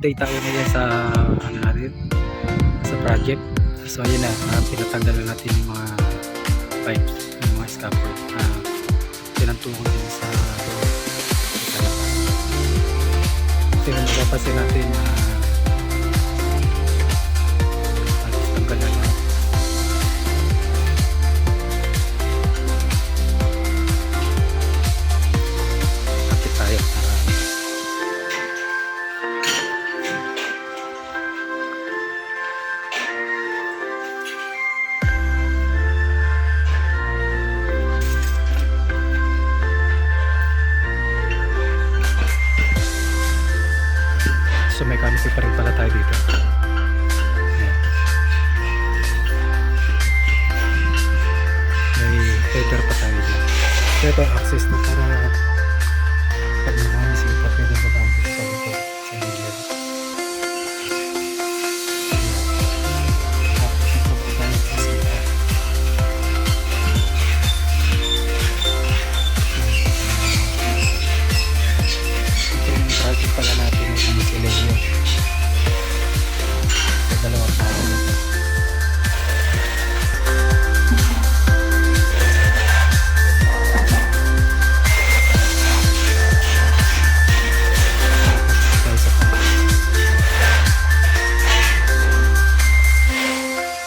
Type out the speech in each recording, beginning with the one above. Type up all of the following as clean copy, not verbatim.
update tayo ngayon sa ano natin, sa project. So ayun na, pinatanggal na natin yung mga pipes, yung mga scaffold na pinantungan din sa loob. Ito yung mapapasin natin na alis tanggal na lang. Kapit tayo para so may canopy pa rin pala tayo dito. Ayan. May header pa tayo dito. So ito access na para pag nangamis yung pwede ba lang dito sa likod sa middle. Tapos tayo kasi ito yung project pala natin ng Misileo sa dalawang tao nito. Tayo sa pang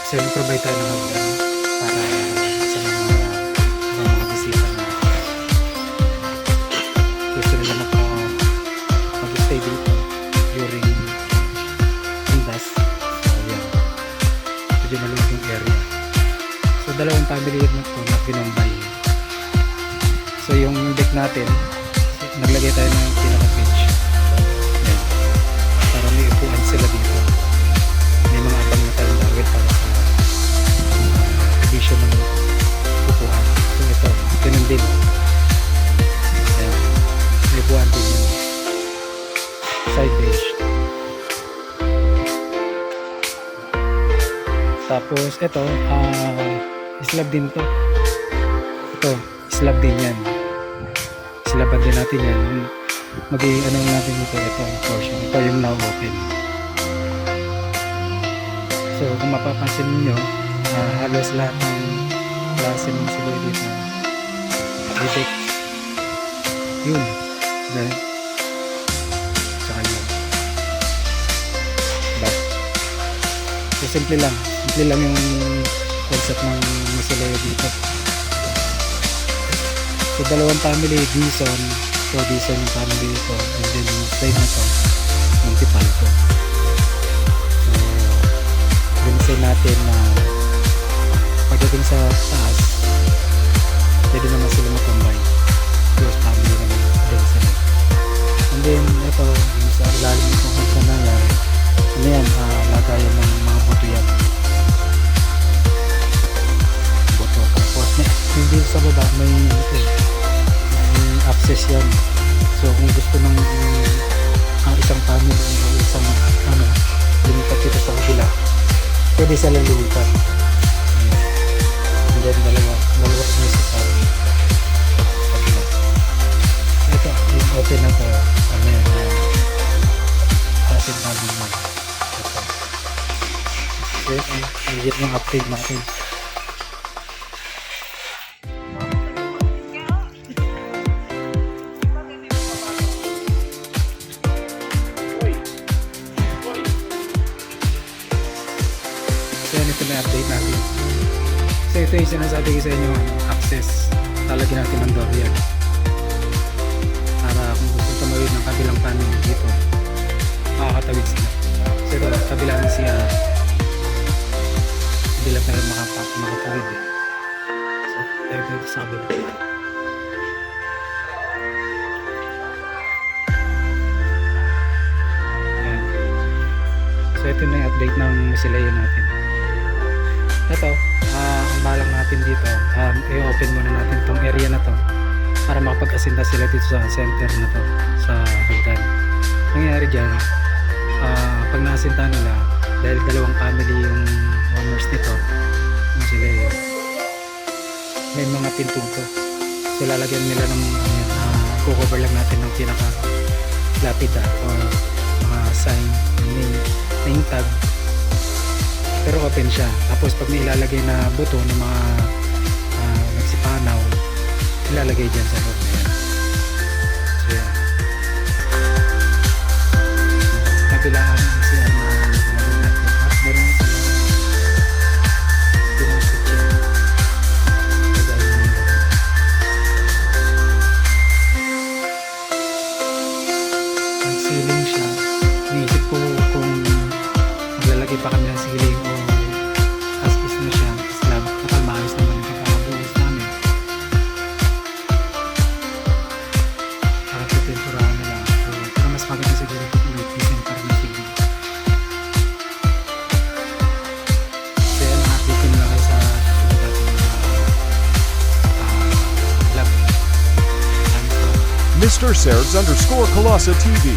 so provide tayo ng mga para sa mga bisita na gusto nila mag-stay dito during indas. So yan, medyo maliit yung area. So dalawang family na ito na binombay. So yung deck natin, naglagay tayo ng pinaka-pitch. Yan, para may upuan sila dito. May mga abang na tayong dawit para sa division ng upuan. So ito, ganun din. Yan, may upuan din yun. Side bench. Tapos ito, slab din to. Ito, slab din yan. Slaban din natin yan. Ano natin ito, ang portion. Ito yung now open. So kung mapapansin niyo, halos lahat ng klase ng sila dito. Dito. Yun. Dahil so simple lang yung concept ng Misileo dito. So dalawang family, Dizon. So Dizon yung family ito, and then side na to Montipalco. So binigay natin na pagdating sa taas pwede naman sila mag-combine. Close family naman din sila. And then ito yung sa ilalim ng hanggang na yan, ano yan, lagayan ng mga buto yan. Buto. Tapos hindi sa baba may access yan. So kung gusto ng isang family o isang lumipat dito sa kabila, pwede sila lumipat. And then dalawa necessary. Ito yung open na to, acid namin mag yan yung update natin. So yan, ito na update natin. So ito yung sinasabi ko sa inyo, access talagyan natin ng door yan para kung gusto tumawid ng kabilang family dito makakatawid sila. So ito kabilang siya bila tayo makatawid eh. So tayo dito sa kabila. Ayan. So ito na yung update ng Misileo natin. Ito, ang balang natin dito, i-open muna natin itong area na to para makapag-asinta sila dito sa center na to, sa hagdan. Nangyayari dyan, pag naasinta nila, dahil dalawang family yung owners nito, yung sila may mga pintong to. So lalagyan nila ng cover lang natin ng pinaka lapida or mga sign, name tag. Pero open siya. Tapos pag may ilalagay na buto ng mga nagsipanaw, ilalagay dyan sa loob na yan. So yan. Sa kabilaan ang CR na natin. At meron sa pinasitsin. Ang ceiling siya. Iniisip ko kung maglalagay pa kami ng ceiling o as is na siya, slab. Kapag maayos naman yung pagkakabuhos namin. Para sa tempurahan na lang. So, pero mas maganda siguro kung ulit design para na siguro. So yan, update ko na lang kayo sa susunod natin lab. Mr. Sergs _ Colossa TV.